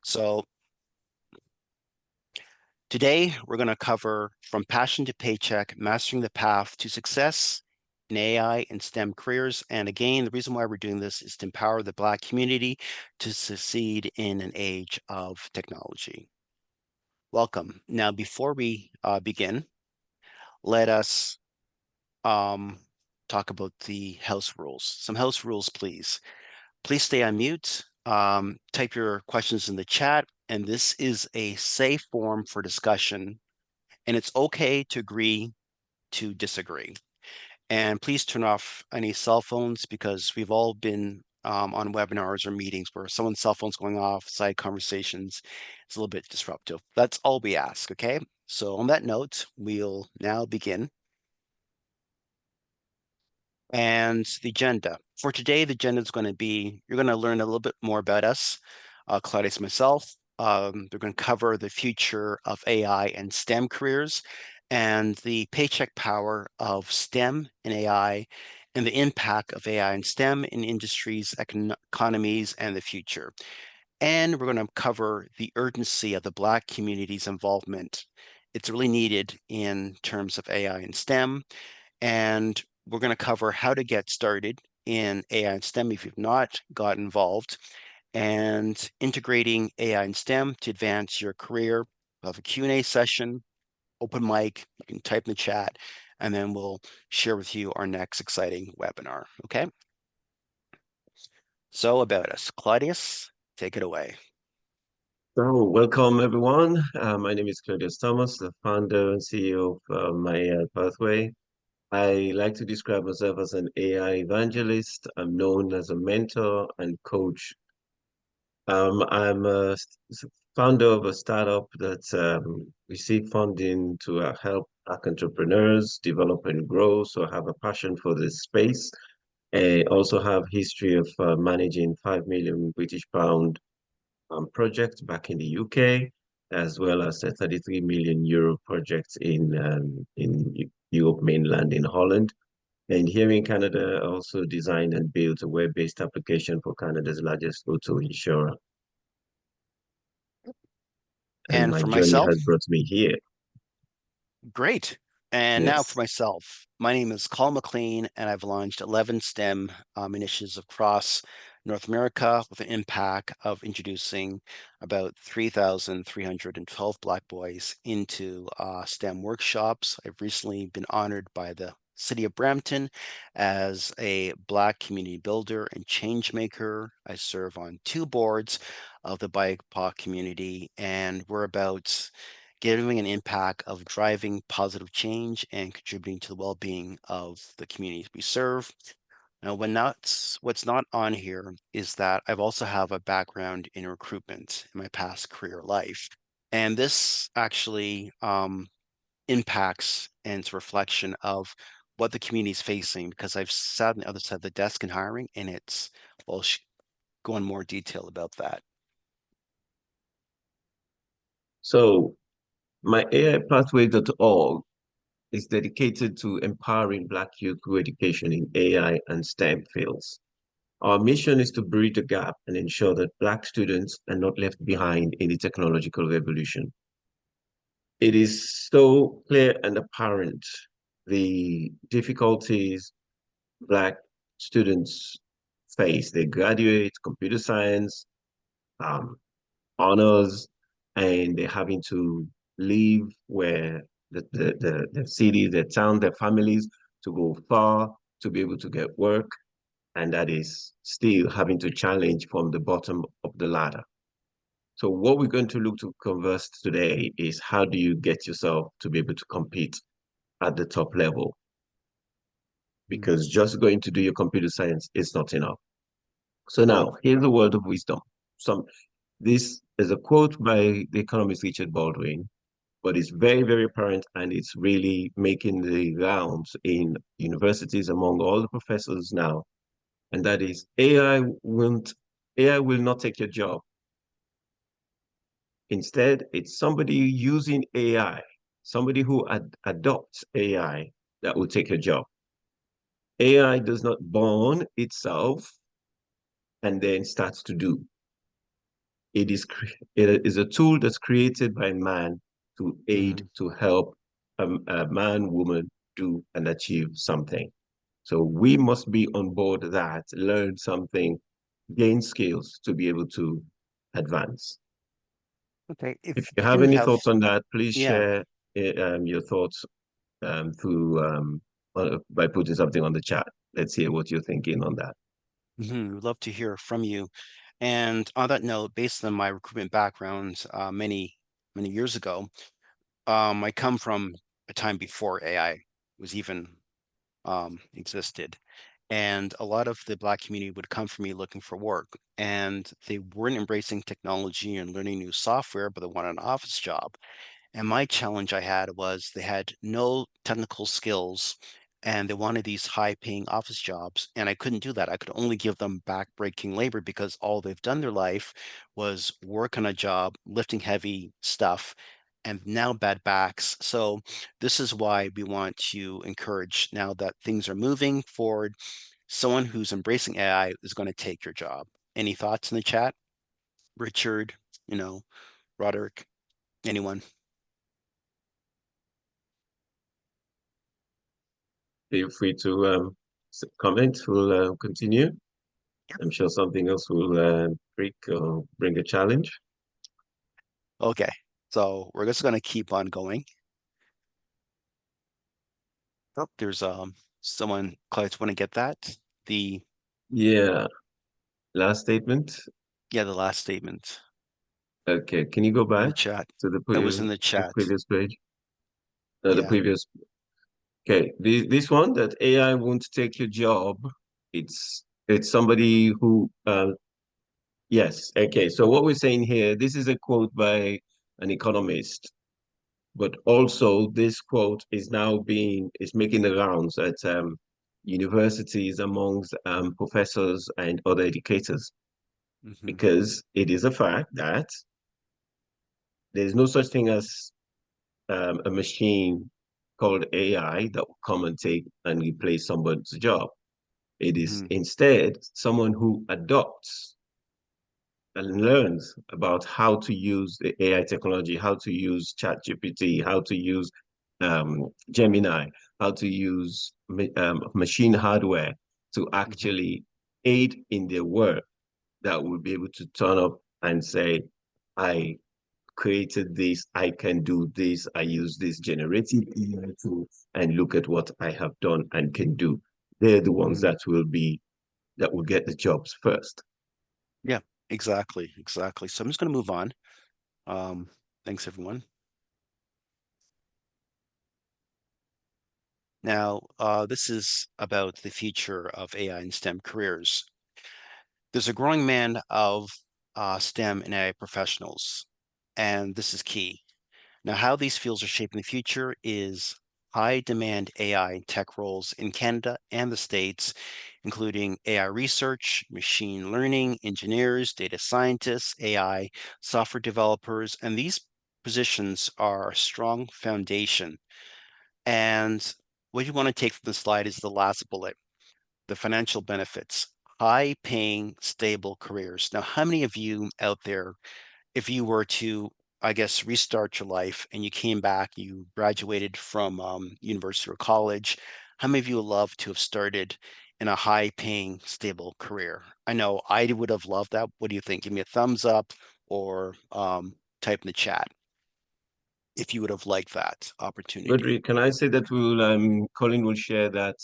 So today we're going to cover From Passion to Paycheck, Mastering the Path to Success in AI and STEM careers. And again, the reason why we're doing this is to empower the Black community to succeed in an age of technology. Welcome. Now, before we begin, let us talk about the house rules. Some house rules, please. Please stay on mute. Type your questions in the chat, and this is a safe forum for discussion, and it's okay to agree to disagree. And please turn off any cell phones because we've all been on webinars or meetings where someone's cell phone's going off, side conversations. It's a little bit disruptive. That's all we ask, okay? So on that note, we'll now begin. And the agenda. For today, the agenda is going to be, you're going to learn a little bit more about us, Claudius, myself. They're going to cover the future of AI and STEM careers and the paycheck power of STEM and AI and the impact of AI and STEM in industries, economies, and the future. And we're going to cover the urgency of the Black community's involvement. It's really needed in terms of AI and STEM. And we're going to cover how to get started in AI and STEM if you've not got involved, and integrating AI and STEM to advance your career. We'll have a Q&A session, open mic, you can type in the chat, and then we'll share with you our next exciting webinar, okay? So about us, Claudius, take it away. So, welcome everyone. My name is Claudius Thomas, the founder and CEO of myaipathway. I like to describe myself as an AI evangelist. I'm known as a mentor and coach. I'm a founder of a startup that received funding to help Black entrepreneurs develop and grow. So I have a passion for this space. I also have history of managing 5 million British pound project back in the UK, as well as a 33 million euro project in Europe mainland in Holland. And here in Canada, I also designed and built a web-based application for Canada's largest auto insurer. And And my for journey myself, has brought me here. great. And now for Yes. myself, my name is Colin McLean, and I've launched 11 STEM initiatives across North America with an impact of introducing about 3,312 Black boys into STEM workshops. I've recently been honored by the City of Brampton as a Black community builder and change maker. I serve on 2 boards of the BIPOC community, and we're about giving an impact of driving positive change and contributing to the well-being of the communities we serve. Now, what's not on here is that I've also have a background in recruitment in my past career life. And this actually impacts and it's a reflection of what the community is facing because I've sat on the other side of the desk in hiring and it's, well, go in more detail about that. So myaipathway.org is dedicated to empowering Black youth through education in AI and STEM fields. Our mission is to bridge the gap and ensure that Black students are not left behind in the technological revolution. It is so clear and apparent the difficulties Black students face. They graduate computer science, um, honors, and they're having to leave where the city, their town, their families to go far to be able to get work. And that is still having to challenge from the bottom of the ladder. So what we're going to look to converse today is how do you get yourself to be able to compete at the top level? Because just going to do your computer science is not enough. So Oh, now here's a word of wisdom. This is a quote by the economist Richard Baldwin, but it's very, very apparent and it's really making the rounds in universities among all the professors now. And that is AI will not take your job. Instead, it's somebody using AI, somebody who adopts AI that will take your job. AI does not born itself and then starts to do. it is a tool that's created by man to aid, Hmm. to help a man, woman do and achieve something. So we must be on board that, learn something, gain skills to be able to advance. Okay. If you If you have didn't any have, thoughts on that, please yeah, share your thoughts through by putting something on the chat. Let's hear what you're thinking on that. we'd love to hear from you. And on that note, based on my recruitment background, many years ago, I come from a time before AI was even existed. And a lot of the Black community would come for me looking for work, and they weren't embracing technology and learning new software, but they wanted an office job. And my challenge I had was they had no technical skills and they wanted these high paying office jobs. And I couldn't do that. I could only give them back-breaking labor because all they've done their life was work on a job, lifting heavy stuff, and now bad backs. So this is why we want to encourage, now that things are moving forward, someone who's embracing AI is going to take your job. Any thoughts in the chat? Richard, you know, Roderick, anyone? Feel free to comment. We'll continue. I'm sure something else will break or bring a challenge. Okay, so we're just gonna keep on going. Oh, there's someone, clients want to get that. The Yeah. Last statement. Yeah, the last statement Okay. Can you go in the back chat. to That was in the the chat. previous page? The Yeah. previous. Okay. This one that AI won't take your job. It's somebody who yes. Okay. So what we're saying here, this is a quote by an economist, but also this quote is now being is making the rounds at universities amongst professors and other educators Hmm. because it is a fact that there's no such thing as a machine called AI that will come and take and replace somebody's job. It is Hmm. instead someone who adopts and learns about how to use the AI technology, how to use ChatGPT, how to use Gemini, how to use machine hardware to Hmm. actually aid in their work that will be able to turn up and say, I created this, I can do this, I use this generative AI tool, and look at what I have done and can do. They're the ones Hmm. that will get the jobs first. Yeah, exactly, exactly. So I'm just gonna move on. Um, Thanks everyone. Now, this is about the future of AI and STEM careers. There's a growing demand of STEM and AI professionals, and this is key. Now, how these fields are shaping the future is high demand AI tech roles in Canada and the States, including AI research, machine learning, engineers, data scientists, AI software developers, and these positions are a strong foundation. And what you want to take from the slide is the last bullet, the financial benefits, high paying, stable careers. Now, how many of you out there, if you were to, I guess, restart your life and you came back, you graduated from university or college, how many of you would love to have started in a high paying, stable career? I know I would have loved that. What do you think? Give me a thumbs up or type in the chat if you would have liked that opportunity. Rodri, can I say that Colin will share that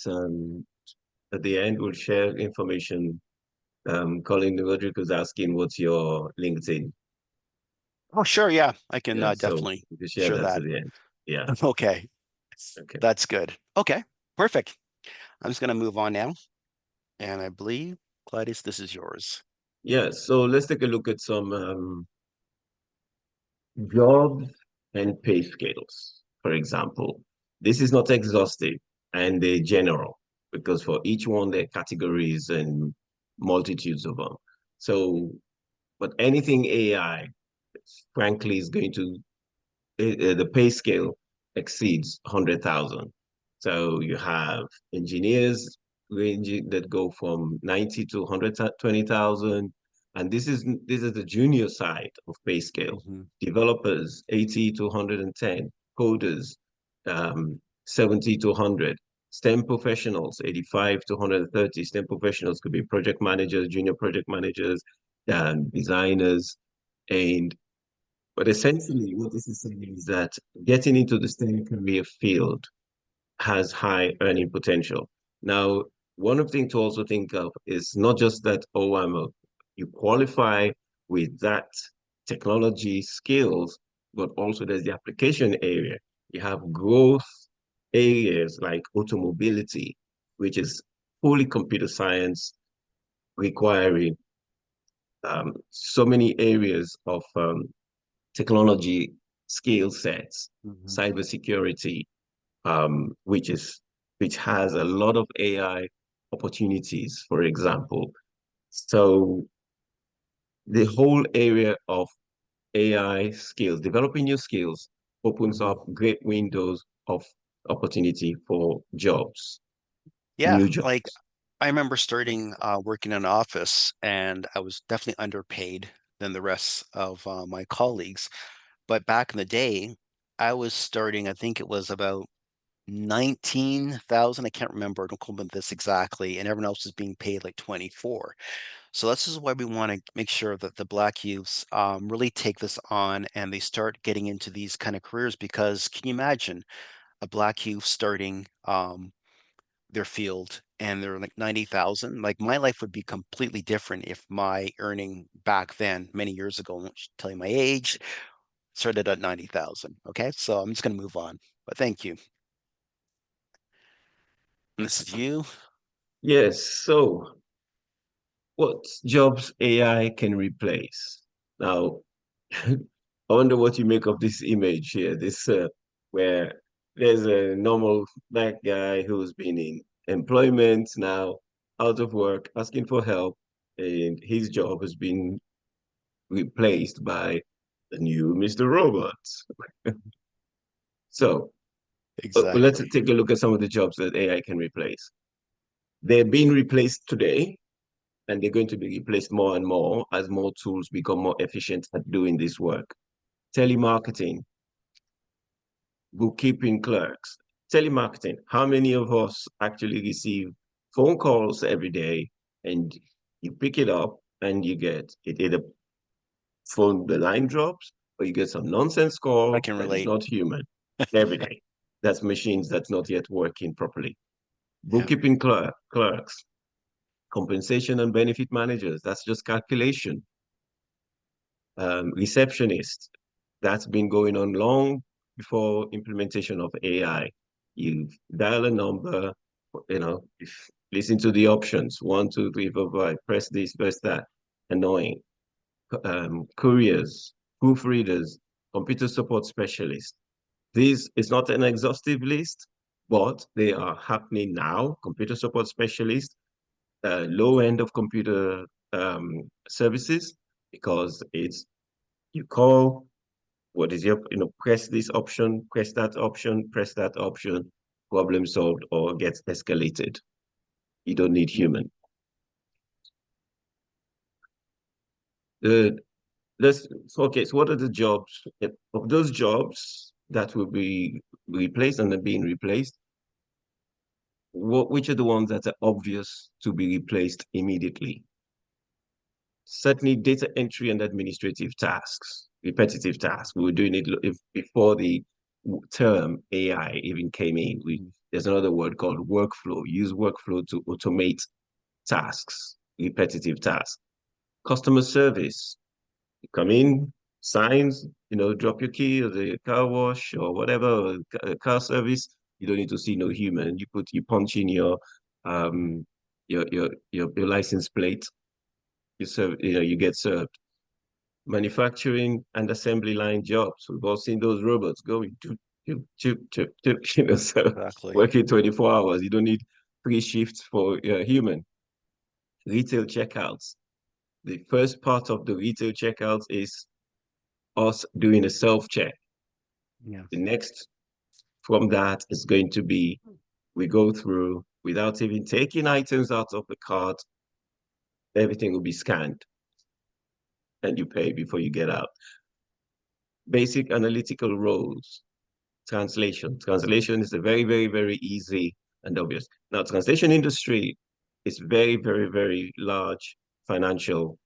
at the end, we'll share information. Colin Rodrick was asking, what's your LinkedIn? Oh, sure. Yeah, I can Yeah, so definitely we can share share that that. at the end. Yeah, Okay, okay. that's good. Okay, perfect. I'm just going to move on now. And I believe, Gladys, this is yours. Yeah, so let's take a look at some jobs and pay scales, for example. This is not exhaustive and they're general because for each one, there are categories and multitudes of them. So, but anything AI, frankly, is going to the pay scale exceeds 100,000. So you have engineers ranging that go from 90 to 120,000. And this is the junior side of pay scale. Hmm. Developers 80 to 110, coders 70 to 100, STEM professionals 85 to 130. STEM professionals could be project managers, junior project managers, designers, and but essentially what this is saying is that getting into the STEM career field has high earning potential. Now, one of the things to also think of is not just that, oh, you qualify with that technology skills, but also there's the application area. You have growth areas like automobility, which is fully computer science requiring so many areas of technology skill sets, Hmm. cybersecurity, which has a lot of AI opportunities, for example. So the whole area of AI skills, developing new skills, opens Hmm. up great windows of opportunity for jobs, Yeah, new like jobs. I remember starting working in an office, and I was definitely underpaid than the rest of my colleagues. But back in the day, I was starting, I think it was about 19,000. I can't remember, don't quote me on this exactly, and everyone else is being paid like 24. So this is why we want to make sure that the Black youths really take this on and they start getting into these kind of careers, because can you imagine a Black youth starting their field and they're like 90,000? Like my life would be completely different if my earning back then, many years ago, I won't tell you my age, started at 90,000. Okay, so I'm just going to move on, but thank you. And this is you. Yes. So what jobs AI can replace? Now, I wonder what you make of this image here. This where there's a normal black guy who's been in employment now, out of work, asking for help, and his job has been replaced by the new Mr. Robot. So let's Exactly. take a look at some of the jobs that AI can replace. They're being replaced today, and they're going to be replaced more and more as more tools become more efficient at doing this work. Telemarketing, bookkeeping clerks, telemarketing. How many of us actually receive phone calls every day and you pick it up and you get it either the line drops or you get some nonsense I call can that is relate. not human every day. That's machines that's not yet working properly. Yeah. Bookkeeping clerks, compensation and benefit managers. That's just calculation. Receptionist. That's been going on long before implementation of AI. You dial a number, if, listen to the options, 1, 2, 3, 4, 5, press this, press that. Annoying. Couriers, proofreaders, computer support specialists. This is not an exhaustive list, but they are happening now. Computer support specialists, low end of computer services, because it's you call, what is your, press this option, press that option, problem solved or gets escalated. You don't need human. Uh, let's okay. So what are the jobs of those jobs that will be replaced and are being replaced? Which are the ones that are obvious to be replaced immediately? Certainly data entry and administrative tasks, repetitive tasks. We were doing it before the term AI even came in. Mhm. There's another word called workflow. Use workflow to automate tasks, repetitive tasks. Customer service. You come in, signs, drop your key at the car wash or whatever, or car service. You don't need to see no human. You punch in um your license plate. You get served. Manufacturing and assembly line jobs. We've all seen those robots going so Exactly. working 24 hours. You don't need 3 shifts for human. Retail checkouts. The first part of the retail checkouts is us doing a self-check. Yeah. The next from that is going to be we go through without even taking items out of the cart, everything will be scanned. and you pay before you get out. Basic analytical roles, translation. Translation is a very, very, very easy and obvious. Now, translation industry is very, very, very large financial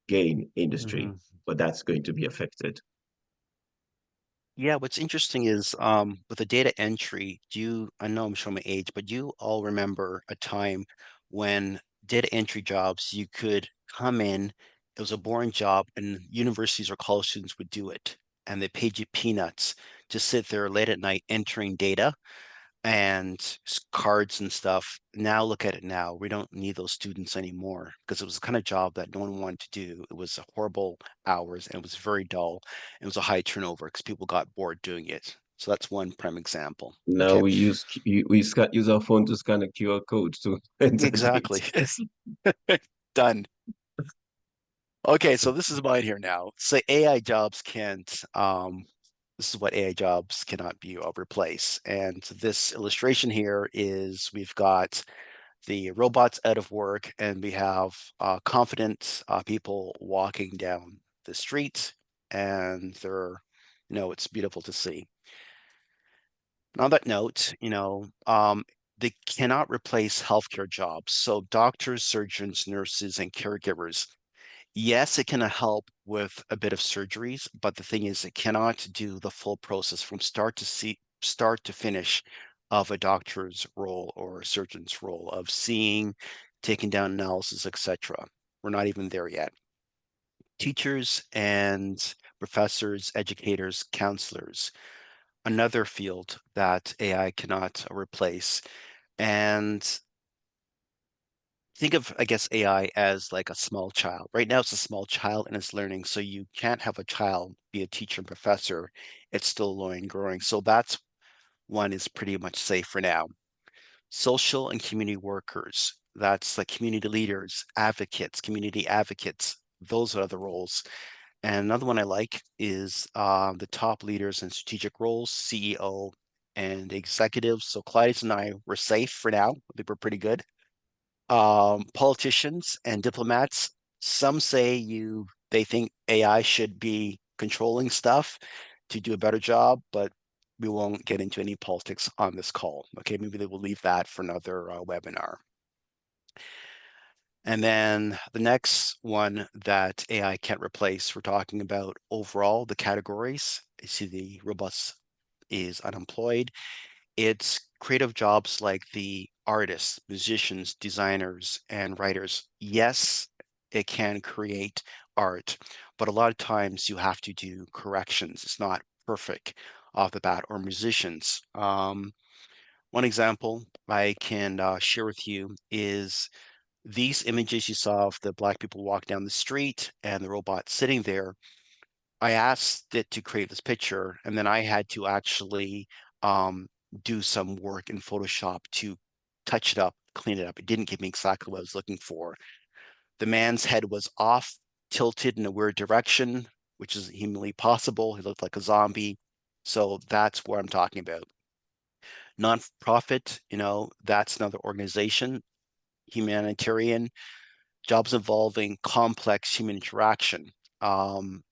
gain industry, Mhm. but that's going to be affected. Yeah, what's interesting is with the data entry, I know I'm showing my age, but do you all remember a time when data entry jobs, you could come in, it was a boring job, and universities or college students would do it. And they paid you peanuts to sit there late at night entering data and cards and stuff. Now look at it now. We don't need those students anymore because it was the kind of job that no one wanted to do. It was horrible hours and it was very dull. And it was a high turnover because people got bored doing it. So that's one prime example. Now Okay, use our phone to scan a QR code to enter exactly. data. Done. Okay, so this is mine here now. Say AI jobs can't, this is what AI jobs cannot be replaced. And this illustration here is we've got the robots out of work, and we have confident people walking down the street, and it's beautiful to see. On that note, they cannot replace healthcare jobs. So doctors, surgeons, nurses, and caregivers. Yes, it can help with a bit of surgeries, but the thing is, it cannot do the full process from start to finish of a doctor's role or a surgeon's role of seeing, taking down analysis, etc. We're not even there yet. Teachers and professors, educators, counselors, another field that AI cannot replace. And think of, I guess, AI as like a small child. Right now, it's a small child and it's learning. So you can't have a child be a teacher and professor. It's still learning, growing. So that's one is pretty much safe for now. Social and community workers. That's like community leaders, advocates, community advocates. Those are the roles. And another one I like is the top leaders in strategic roles, CEO and executives. So Claudius and I were safe for now. I think we're pretty good. Politicians and diplomats, some say they think AI should be controlling stuff to do a better job, but we won't get into any politics on this call. Okay, maybe they will leave that for another webinar. And then the next one that AI can't replace, we're talking about overall the categories. You see the robust is unemployed. It's creative jobs like the artists, musicians, designers, and writers. Yes, it can create art, but a lot of times you have to do corrections. It's not perfect off the bat, or musicians. One example I can share with you is these images you saw of the black people walk down the street and the robot sitting there. I asked it to create this picture, and then I had to actually um, do some work in Photoshop to touch it up, clean it up. It didn't give me exactly what I was looking for. The man's head was off, tilted in a weird direction, which is humanly possible. He looked like a zombie. So that's what I'm talking about. Nonprofit, that's another organization, humanitarian jobs involving complex human interaction.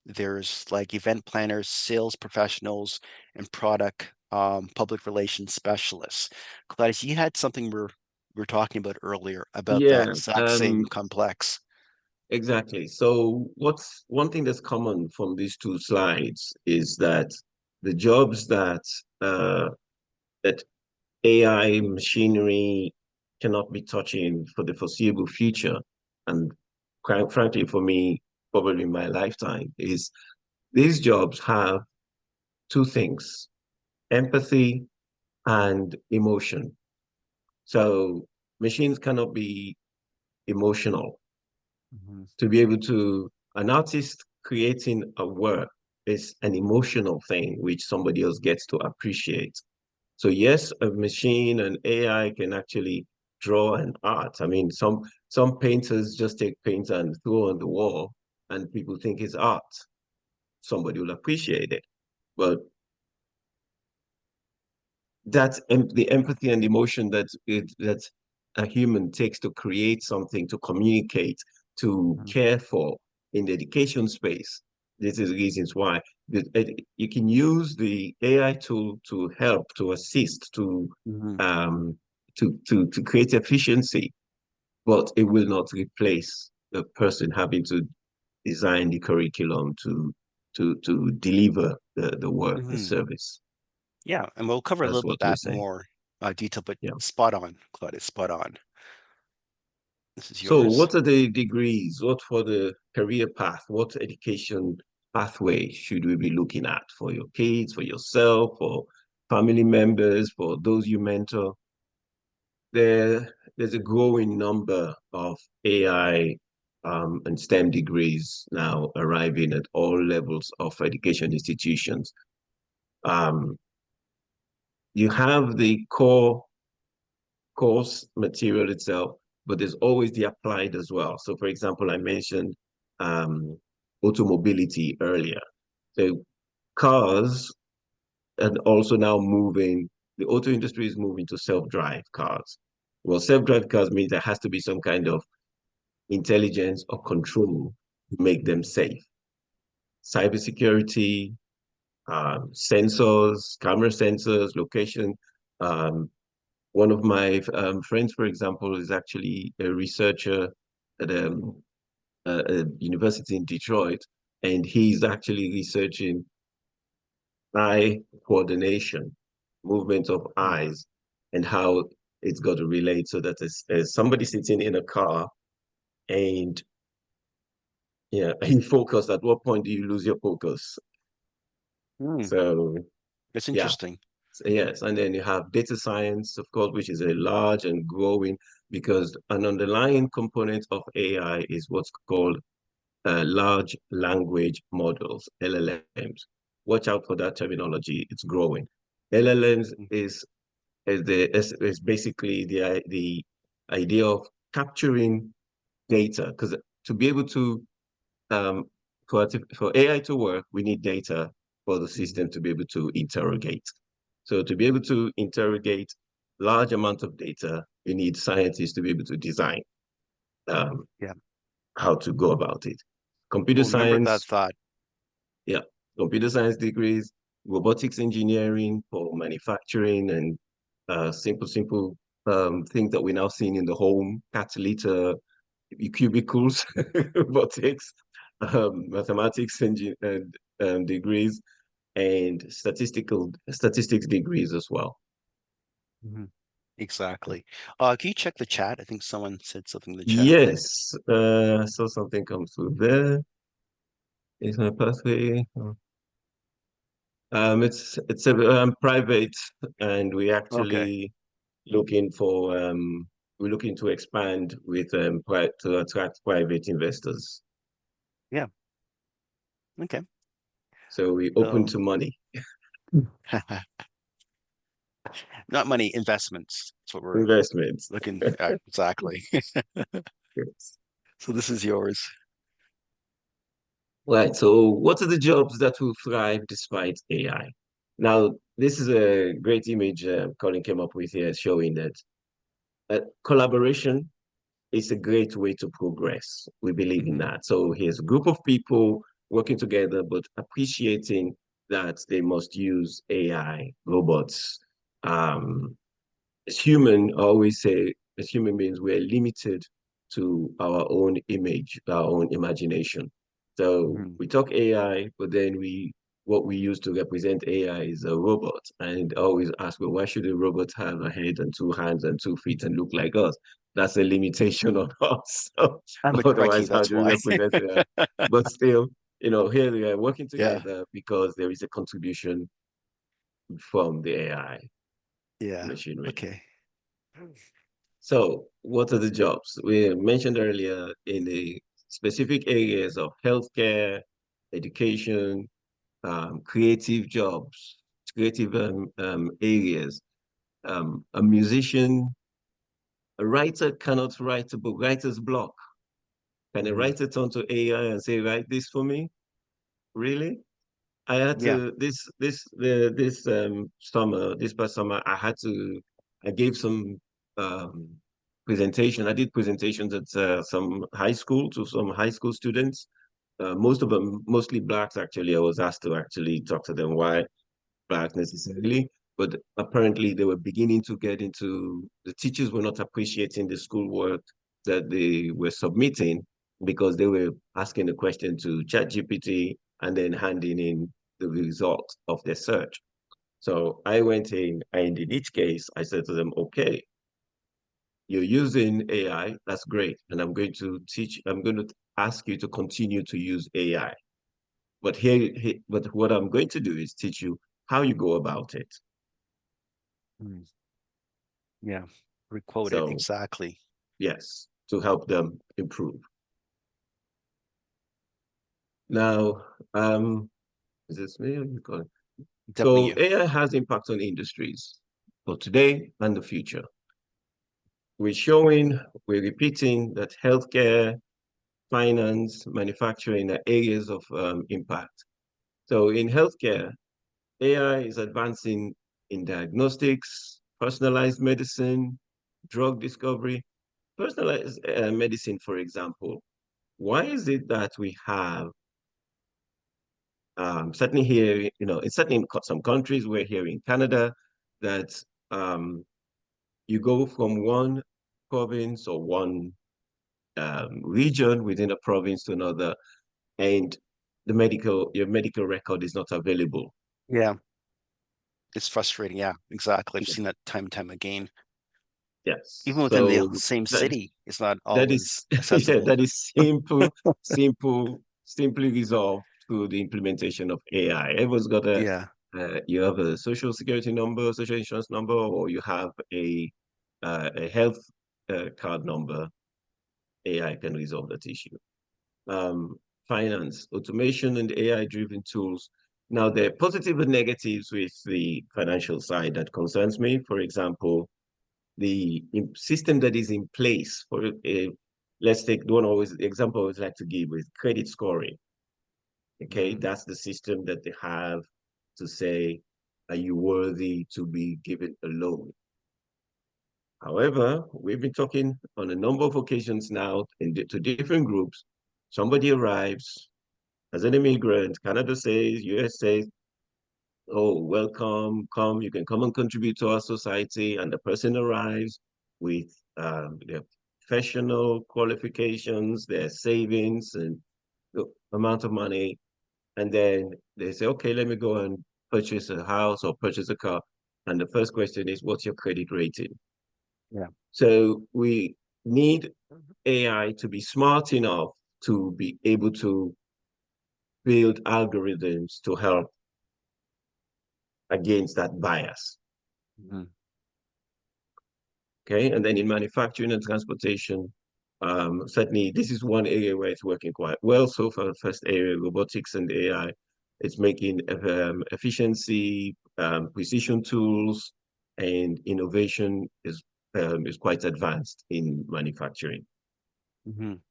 There's like event planners, sales professionals, and product public relations specialists. Gladys, you had something we were talking about earlier about that Yeah, exact same complex. exactly. So what's one thing that's common from these two slides is that the jobs that AI machinery cannot be touching for the foreseeable future, and quite frankly, for me, probably my lifetime, is these jobs have two things: empathy and emotion. So machines cannot be emotional. Mhm. To be able to, an artist creating a work is an emotional thing which somebody else gets to appreciate. So yes, a machine and AI can actually draw an art. I mean, some painters just take paint and throw on the wall, and people think it's art. Somebody will appreciate it. But that's the empathy and emotion that a human takes to create something, to communicate, to Mhm. care for. in the education space. This is the reasons why you can use the AI tool to help, to assist, Hmm. um, to create efficiency, but it will not replace the person having to design the curriculum to deliver the work, the Hmm. service. Yeah, and we'll cover a That's little bit what we're that saying. more detail, but Yeah. spot on, Claudia, spot on. This is So yours. what are the degrees? What for the career path? What education pathway should we be looking at for your kids, for yourself, for family members, for those you mentor? There's a growing number of AI and STEM degrees now arriving at all levels of education institutions. Um, you have the core course material itself, but there's always the applied as well. So, for example, I mentioned automobility earlier. So, cars and also now moving, the auto industry is moving to self-drive cars. Well, self-drive cars means there has to be some kind of intelligence or control to make them safe. Cybersecurity, sensors, camera sensors, location. Um, One of my friends, for example, is actually a researcher at a university in Detroit, and he's actually researching eye coordination, movement of Mm. eyes, and how it's got to relate so that as somebody sitting in a car and yeah, he focused, at what point do you lose your focus? Mm. So That's yeah, interesting. so, yes, and then you have data science, of course, which is a large and growing because an underlying component of AI is what's called large language models, LLMs. Watch out for that terminology; it's growing. LLMs Mm. is basically the idea of capturing data because to be able to um, for AI to work, we need data for the Mhm. system to be able to interrogate. So to be able to interrogate large amount of data, you need scientists to be able to design um, Yeah. how to go about it. Computer Well, remember that science, thought. yeah, computer science degrees, robotics engineering for manufacturing and simple things that we're now seeing in the home, cat litter, cubicles, robotics, mathematics and degrees, and statistics degrees as well. Mhm. Exactly. Can you check the chat? I think someone said something in the chat. Yes, I saw something come through there. Is my pathway? It's a private, and we Okay. actually looking for we're looking to expand with to attract private investors. Yeah. Okay. So we open So to money not money, investments. That's what we're investments. looking at. Exactly. Yes. So this is yours. Right. So, what are the jobs that will thrive despite AI? Now, this is a great image Colin came up with here, showing that collaboration is a great way to progress. We believe in Hmm. that. So, here's a group of people working together, but appreciating that they must use AI, robots, um, as human, I always say, as human beings, we're limited to our own image, our own imagination. So Hmm. we talk AI, but then what we use to represent AI is a robot. And I always ask, well, why should a robot have a head and two hands and 2 feet and look like us? That's a limitation on us. So, I'm a Trekkie, otherwise, how that's do we why. represent AI? But still, here we are working Yeah. together because there is a contribution from the AI Yeah. machinery. Okay. So, what are the jobs? We mentioned earlier in the specific areas of healthcare, education, creative jobs, creative areas. A musician, a writer cannot write a book, writer's block. Can a Hmm. writer turn to AI and say, write this for me? Really? I had Yeah. to this summer, this past summer, I gave some um presentation. I did presentations at some high school to some high school students, most of them, mostly blacks actually. I was asked to actually talk to them why black necessarily, but apparently they were beginning to get into the teachers were not appreciating the schoolwork that they were submitting because they were asking the question to ChatGPT and then handing in the result of their search. So I went in, and in each case, I said to them, okay, you're using AI, that's great. And I'm going to ask you to continue to use AI. But what I'm going to do is teach you how you go about it. Mm, yeah, requote it So exactly. yes, to help them improve. Now, is this me? Or you call it? So W. AI has impact on industries for today and the future. We're showing, we're repeating that healthcare, finance, manufacturing are areas of impact. So in healthcare, AI is advancing in diagnostics, personalized medicine, drug discovery. Personalized medicine, for example, why is it that we have certainly here, it's certainly in some countries, we're here in Canada, that um, you go from one province or one region within a province to another, and your medical record is not available. Yeah, it's frustrating. Yeah, exactly. I've seen that time and time again. Yes. Even within the So same that city, it's not that is always yeah, accessible. that is simply resolved through the implementation of AI. Everyone's got Yeah. you have a social security number, social insurance number, or you have a health card number. AI can resolve that issue. Um, Finance, automation, and AI-driven tools. Now, there are positive and negatives with the financial side that concerns me. For example, the system that is in place for let's take the one always the example I always like to give with credit scoring. Okay, Mhm. that's the system that they have to say, are you worthy to be given a loan? However, we've been talking on a number of occasions now to different groups. Somebody arrives as an immigrant, Canada says, US says, oh, welcome, come, you can come and contribute to our society. And the person arrives with their professional qualifications, their savings, and the amount of money. And then they say, okay, let me go and purchase a house or purchase a car. And the first question is, what's your credit rating? Yeah. So we need AI to be smart enough to be able to build algorithms to help against that bias. Mhm. Okay, and then in manufacturing and transportation, certainly this is one area where it's working quite well so far. The first area, robotics and AI, it's making efficiency, precision tools, and innovation is quite advanced in manufacturing. Mhm.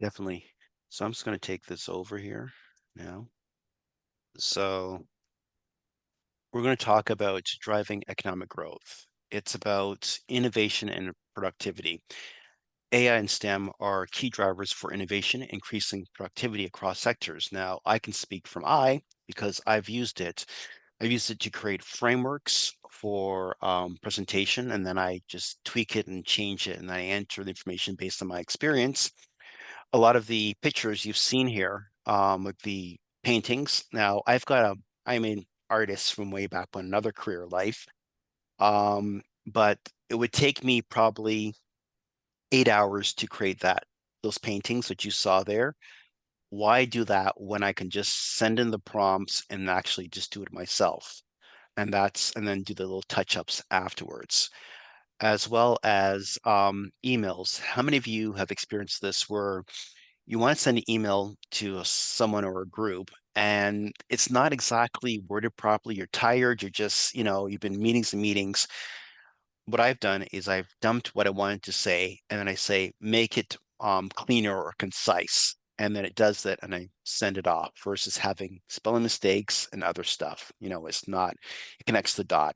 Definitely. So I'm just going to take this over here now. So we're going to talk about driving economic growth. It's about innovation and productivity. AI and STEM are key drivers for innovation, increasing productivity across sectors. Now, I can speak from because I've used it. I've used it to create frameworks for presentation, and then I just tweak it and change it, and I enter the information based on my experience. A lot of the pictures you've seen here, with the paintings. Now, I'm an artist from way back when another career life, but it would take me probably 8 hours to create those paintings that you saw there. Why do that when I can just send in the prompts and actually just do it myself? And then do the little touch ups afterwards, as well as emails. How many of you have experienced this where you want to send an email to someone or a group and it's not exactly worded properly? You're tired, you're just, you've been meetings and meetings. What I've done is I've dumped what I wanted to say, and then I say, make it cleaner or concise. And then it does that, and I send it off versus having spelling mistakes and other stuff. It's not, it connects the dot.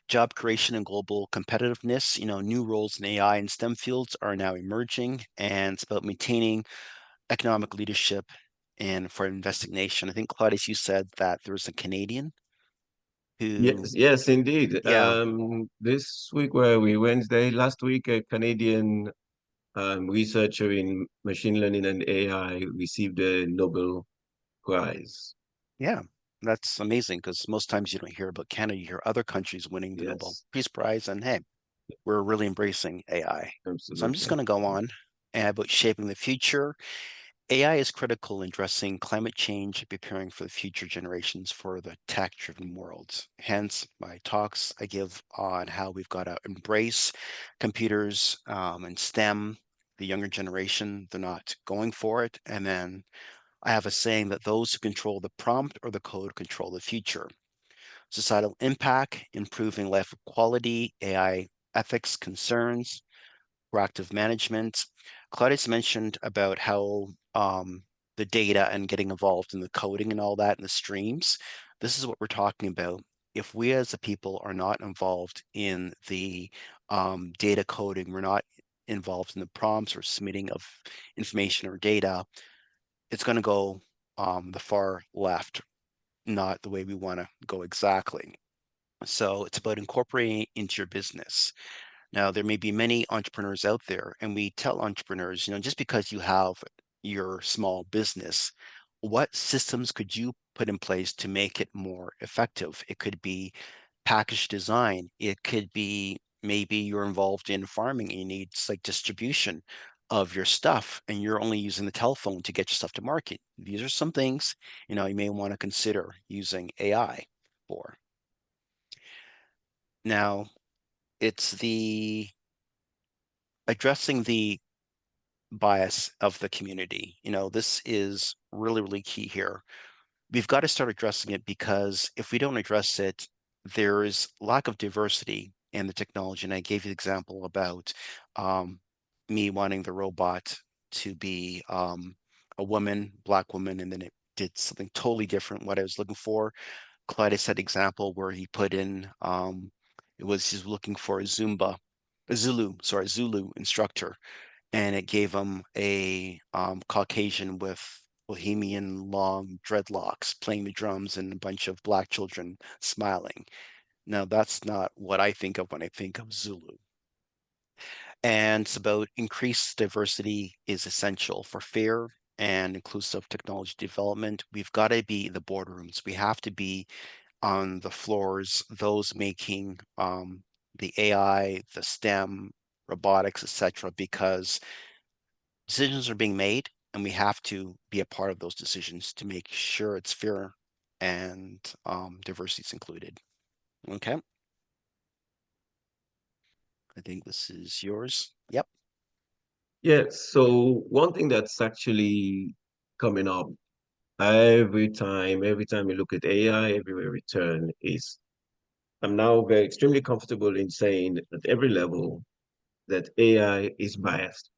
Job creation and global competitiveness, new roles in AI and STEM fields are now emerging, and it's about maintaining economic leadership and for investigation. I think, Claudius, you said that there was a Canadian who, Yes, yes, indeed. yeah, This week were we Wednesday, last week, a Canadian researcher in machine learning and AI received a Nobel Prize. yeah, that's amazing because most times you don't hear about Canada, you hear other countries winning the Nobel Yes, Peace Prize, and hey, we're really embracing AI. So I'm just absolutely. going to go on about shaping the future. AI is critical in addressing climate change and preparing for the future generations for the tech-driven world. Hence, my talks I give on how we've got to embrace computers and STEM. The younger generation, they're not going for it. And then I have a saying that those who control the prompt or the code control the future. Societal impact, improving life quality, AI ethics concerns, proactive management. Claudius mentioned about how the data and getting involved in the coding and all that and the streams. This is what we're talking about. If we as a people are not involved in the data coding, we're not involved in the prompts or submitting of information or data, it's going to go the far left, not the way we want to go exactly. So it's about incorporating it into your business. Now, there may be many entrepreneurs out there, and we tell entrepreneurs, just because you have your small business, what systems could you put in place to make it more effective? It could be package design. It could be maybe you're involved in farming and you need like distribution of your stuff and you're only using the telephone to get your stuff to market. These are some things, you may want to consider using AI for. Now, it's the addressing the bias of the community. This is really, really key here. We've got to start addressing it because if we don't address it, there is lack of diversity in the technology. And I gave you the example about um, me wanting the robot to be a woman, black woman, and then it did something totally different what I was looking for. Claudius had an example where he put in he's looking for a Zulu instructor, and it gave him a Caucasian with Bohemian long dreadlocks playing the drums and a bunch of black children smiling. Now, that's not what I think of when I think of Zulu. And it's about increased diversity is essential for fair and inclusive technology development. We've got to be in the boardrooms. We have to be on the floors, those making the AI, the STEM, robotics, etc., because decisions are being made, and we have to be a part of those decisions to make sure it's fair and diversity is included. Okay, I think this is yours. Yep. Yeah, so one thing that's actually coming up every time you look at AI, everywhere we turn is I'm now very extremely comfortable in saying at every level that AI is biased.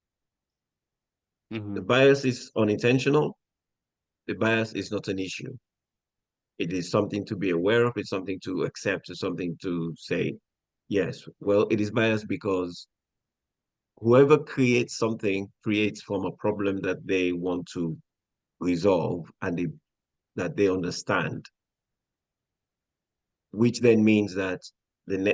The Hmm. bias is unintentional. The bias is not an issue. It is something to be aware of. It's something to accept. It's something to say, yes, well, it is biased because whoever creates something creates from a problem that they want to resolve and that they understand, which then means that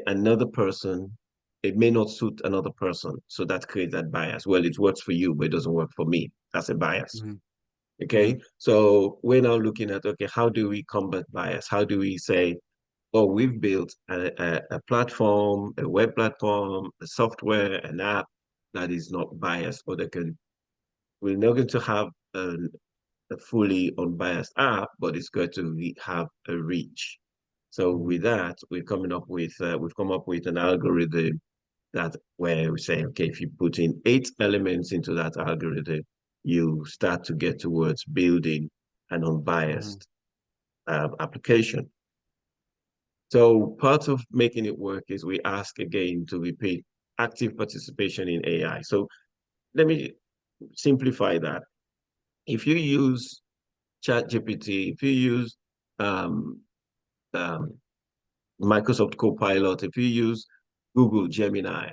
another person, it may not suit another person. So that creates that bias. Well, it works for you, but it doesn't work for me. That's a bias. Hmm. Hmm. Okay. So we're now looking at, okay, how do we combat bias? How do we say, oh, we've built a platform, a web platform, a software, an app that is not biased, or we're not going to have a fully unbiased app, but it's going to have a reach. So Hmm. with that, we've come up with an algorithm that where we say, okay, if you put in 8 elements into that algorithm, you start to get towards building an Hmm. unbiased application. So part of making it work is we ask again to repeat active participation in AI. So let me simplify that. If you use ChatGPT, if you use um, um, Microsoft Copilot, if you use Google Gemini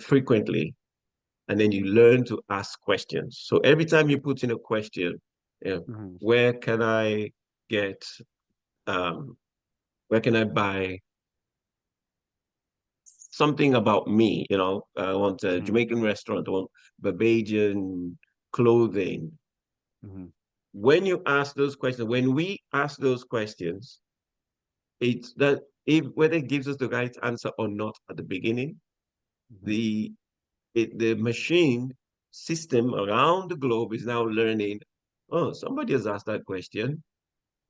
frequently, and then you learn to ask questions. So every time you put in a question, you know, Mhm. where can I get, um, where can I buy something about me? You know, I want a Mhm. Jamaican restaurant, I want Barbadian clothing. Mhm. When you ask those questions, when we ask those questions, it's that if whether it gives us the right answer or not at the beginning, Mhm. the the machine system around the globe is now learning, oh, somebody has asked that question,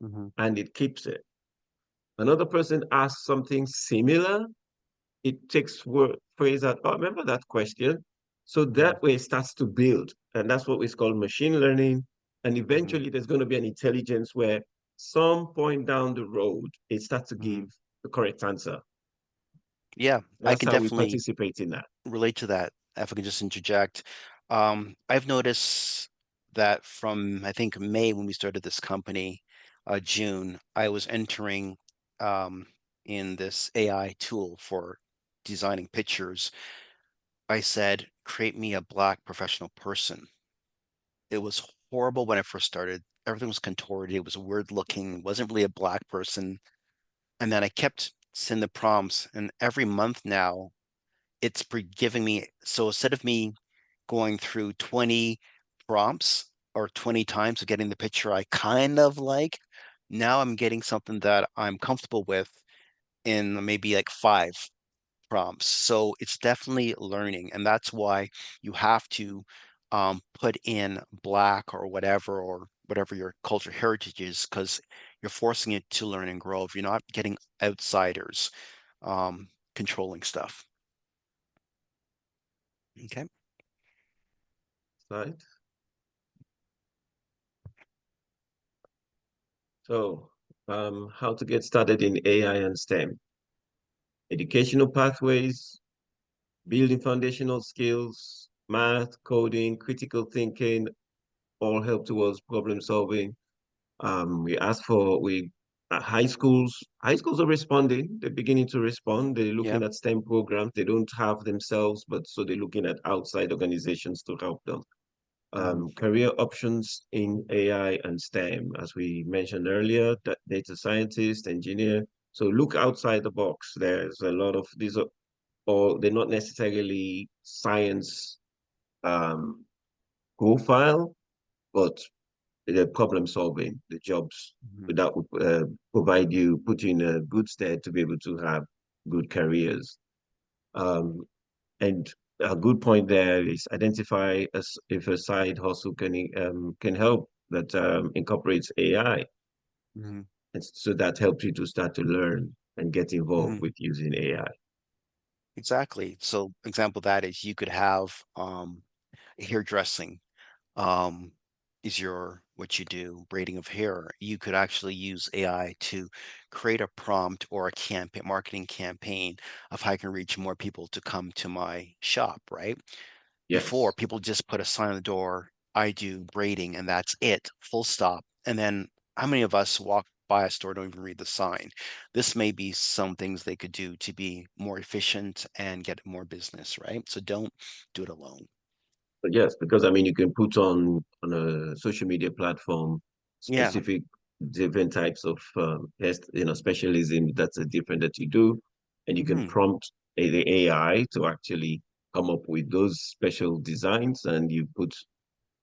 Mhm. and it keeps it. Another person asks something similar, it takes word phrase that, oh, remember that question. So Mhm. that way it starts to build. And that's what we call machine learning. And Mhm. eventually there's going to be an intelligence where some point down the road, it starts to give Mhm. the correct answer. Yeah, I That's can how we definitely participate in that. relate to that. If I can just interject, I've noticed that from I think May when we started this company, June, I was entering um, in this AI tool for designing pictures. I said, create me a black professional person. It was horrible when I first started. Everything was contorted. It was weird looking. Wasn't really a black person. And then I kept sending the prompts, and every month now it's giving me. So instead of me going through 20 prompts or 20 times of getting the picture I kind of like, now I'm getting something that I'm comfortable with in maybe like 5 prompts. So it's definitely learning, and that's why you have to put in black or whatever your culture heritage is, because you're forcing it to learn and grow. If you're not getting outsiders controlling stuff. Okay. Right? So, how to get started in AI and STEM? Educational pathways, building foundational skills, math, coding, critical thinking, all help towards problem solving. We ask for we high schools. High schools are responding. They're beginning to respond. They're looking Yep. at STEM programs. They don't have themselves, but so they're looking at outside organizations to help them. Hmm. Career options in AI and STEM, as we mentioned earlier, that data scientist, engineer. So look outside the box. There's a lot of these are all they're not necessarily science um, profile, but the problem solving, the jobs Hmm. that would provide you, put you in a good stead to be able to have good careers. Um, and a good point there is identify as if a side hustle can help that incorporates AI, Hmm. and so that helps you to start to learn and get involved Hmm. with using AI. Exactly. So example of that is you could have hairdressing um, is your what you do, braiding of hair. You could actually use AI to create a prompt or a campaign, marketing campaign of how I can reach more people to come to my shop, right? Before, Yes. people just put a sign on the door, I do braiding, and that's it, full stop. And then how many of us walk by a store, don't even read the sign? This may be some things they could do to be more efficient and get more business, right? So don't do it alone. But yes, because I mean, you can put on a social media platform Yeah. specific different types of specialism that's a different that you do, and you can Hmm. prompt the AI to actually come up with those special designs, and you put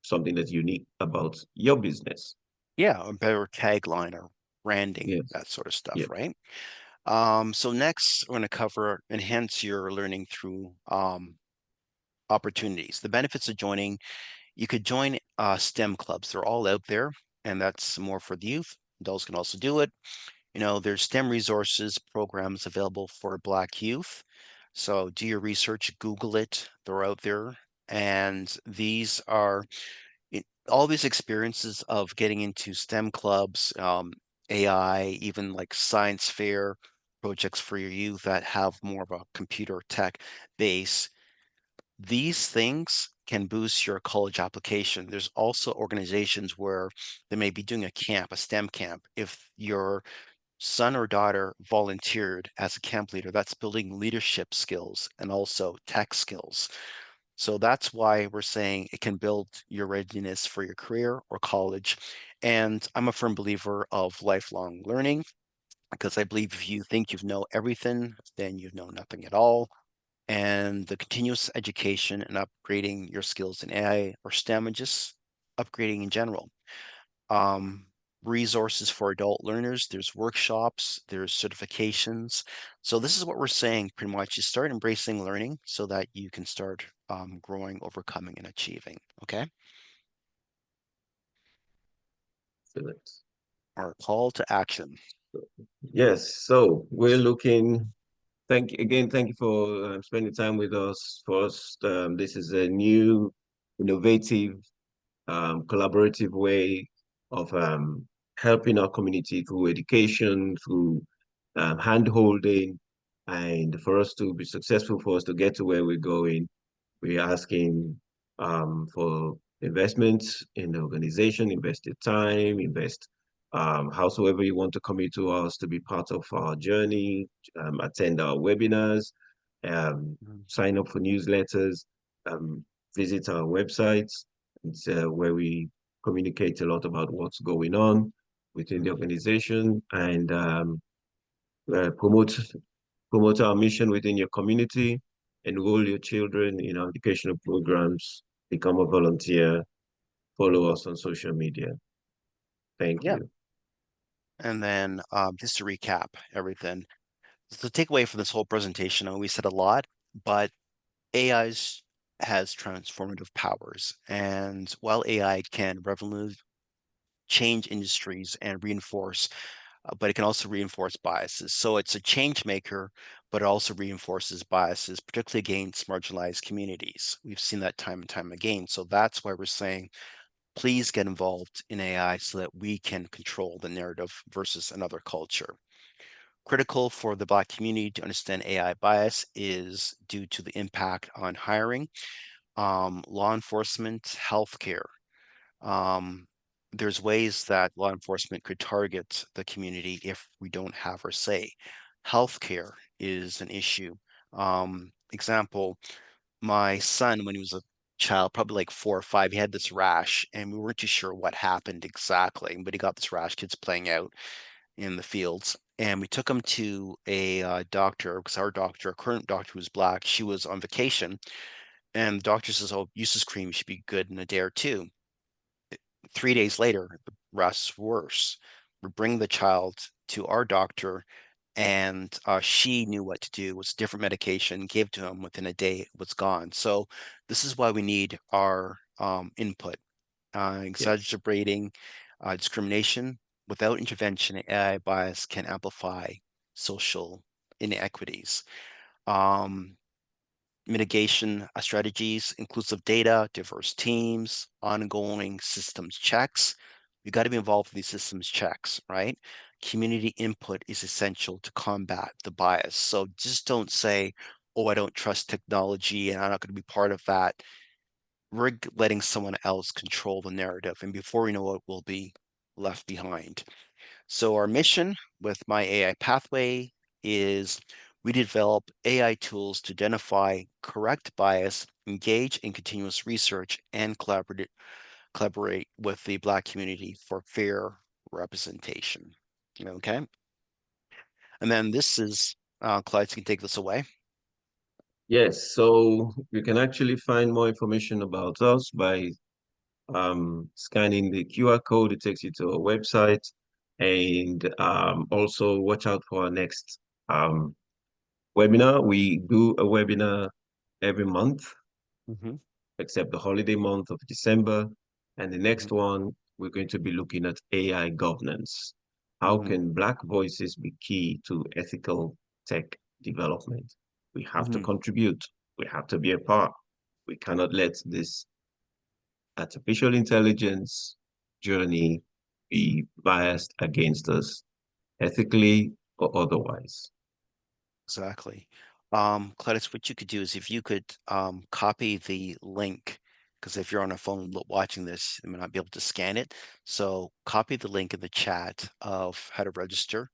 something that's unique about your business. Yeah, a better tagline or branding, Yes. that sort of Yeah. stuff, right? So next, we're going to cover enhance your learning through opportunities. The benefits of joining, you could join STEM clubs. They're all out there, and that's more for the youth. Adults can also do it. You know, there's STEM resources, programs available for Black youth. So do your research, Google it. They're out there. And these are all these experiences of getting into STEM clubs, AI, even like science fair projects for your youth that have more of a computer tech base. These things can boost your college application. There's also organizations where they may be doing a camp, a STEM camp. If your son or daughter volunteered as a camp leader, that's building leadership skills and also tech skills. So that's why we're saying it can build your readiness for your career or college. And I'm a firm believer of lifelong learning because I believe if you think you know everything, then you know nothing at all. And the continuous education and upgrading your skills in AI or STEM and just upgrading in general. Um, Resources for adult learners, there's workshops, there's certifications. So this is what we're saying pretty much is start embracing learning so that you can start growing, overcoming, and achieving. Okay. Excellent. Our call to action. Yes, so we're looking. Thank you for spending time with us. First, this is a new, innovative, collaborative way of helping our community through education, through hand-holding, and for us to be successful, for us to get to where we're going. We're asking for investments in the organization, invest your time, invest howsoever you want to commit to us to be part of our journey, attend our webinars, um, Mhm. sign up for newsletters, visit our websites. It's where we communicate a lot about what's going on within the Mhm. organization and promote our mission within your community, enroll your children in our educational programs, become a volunteer, follow us on social media. Thank Yeah. you. And then just to recap everything. So the takeaway from this whole presentation, I know we said a lot, but AI's has transformative powers. And while AI can revolutionarily change industries and reinforce, but it can also reinforce biases. So it's a change maker, but it also reinforces biases, particularly against marginalized communities. We've seen that time and time again. So that's why we're saying, please get involved in AI so that we can control the narrative versus another culture. Critical for the Black community to understand AI bias is due to the impact on hiring, law enforcement, healthcare. Um, there's ways that law enforcement could target the community if we don't have our say. Healthcare is an issue. Example, my son, when he was a child, probably like 4 or 5, he had this rash, and we weren't too sure what happened exactly, but he got this rash, kids playing out in the fields. And we took him to a doctor because our doctor, our current doctor, who was Black, she was on vacation. And the doctor says, "Oh, use this cream, you should be good in a day or two." 3 days later, the rest worse. We bring the child to our doctor, and she knew what to do. It was a different medication, gave to him within a day, it was gone. So this is why we need our input. Yes. Exaggerating discrimination without intervention, AI bias can amplify social inequities. Um, Mitigation strategies, inclusive data, diverse teams, ongoing systems checks. You got to be involved in these systems checks, right? Community input is essential to combat the bias. So just don't say, oh, I don't trust technology and I'm not going to be part of that. We're letting someone else control the narrative. And before we know it, we'll be left behind. So our mission with My AI Pathway is we develop AI tools to identify correct bias, engage in continuous research, and collaborate with the Black community for fair representation. Okay. And then this is Clyde, you can take this away. Yes. So you can actually find more information about us by scanning the QR code. It takes you to a website. And also watch out for our next webinar. We do a webinar every month, Hmm. except the holiday month of December. And the next Hmm. one, we're going to be looking at AI governance. How Hmm. can Black voices be key to ethical tech development? We have to Hmm. contribute. We have to be a part. We cannot let this artificial intelligence journey be biased against us, ethically or otherwise. Exactly. Gladys, what you could do is if you could copy the link, because if you're on a phone watching this, you may not be able to scan it. So copy the link in the chat of how to register.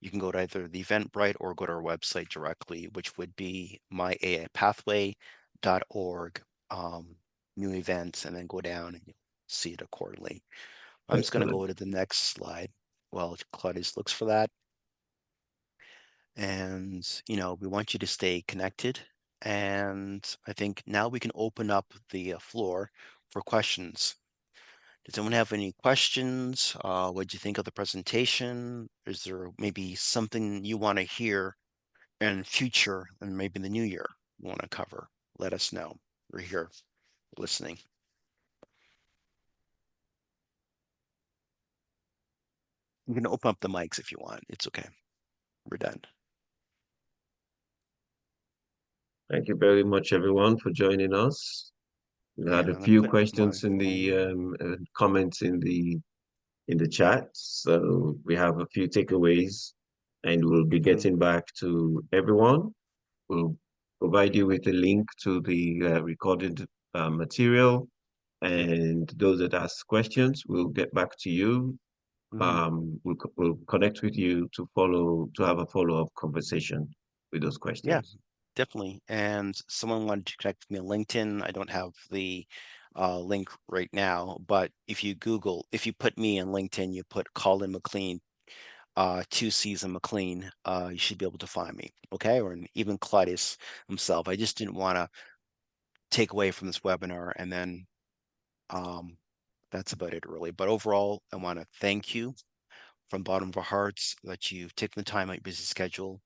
You can go to either the Eventbrite or go to our website directly, which would be myaipathway.org. um, new events and then go down and you'll see it accordingly. I'm just going to Excellent. go to the next slide while Claudius looks for that. And, we want you to stay connected. And I think now we can open up the floor for questions. Does anyone have any questions? What do you think of the presentation? Is there maybe something you want to hear in future and maybe in the new year you want to cover? Let us know. We're here listening. You can open up the mics if you want. It's okay. We're done. Thank you very much, everyone, for joining us. We had And a I'm gonna few put my questions in the phone. comments in the chat, so we have a few takeaways, and we'll be Mhm. getting back to everyone. We'll provide you with a link to the recorded material, Yeah. and those that ask questions, we'll get back to you. Mhm. We'll connect with you to have a follow-up conversation with those Yeah, questions. definitely. And someone wanted to connect with me on LinkedIn. I don't have the link right now, but if you put me in LinkedIn, you put Colin McLean, two C's in McLean, you should be able to find me. Okay. Or even Claudius himself. I just didn't want to take away from this webinar and then um, that's about it really. But overall, I want to thank you from the bottom of our hearts that you've taken the time out of your busy schedule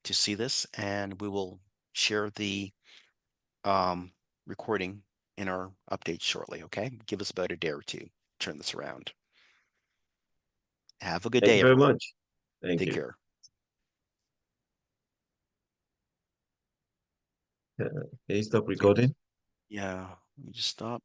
to see this, and we will share the um, recording in our updates shortly. Okay, give us about a day or two to turn this around. Have a good Thank day, you very everyone. much. Thank Take you. care. Can you stop Okay, recording? yeah, let me just stop.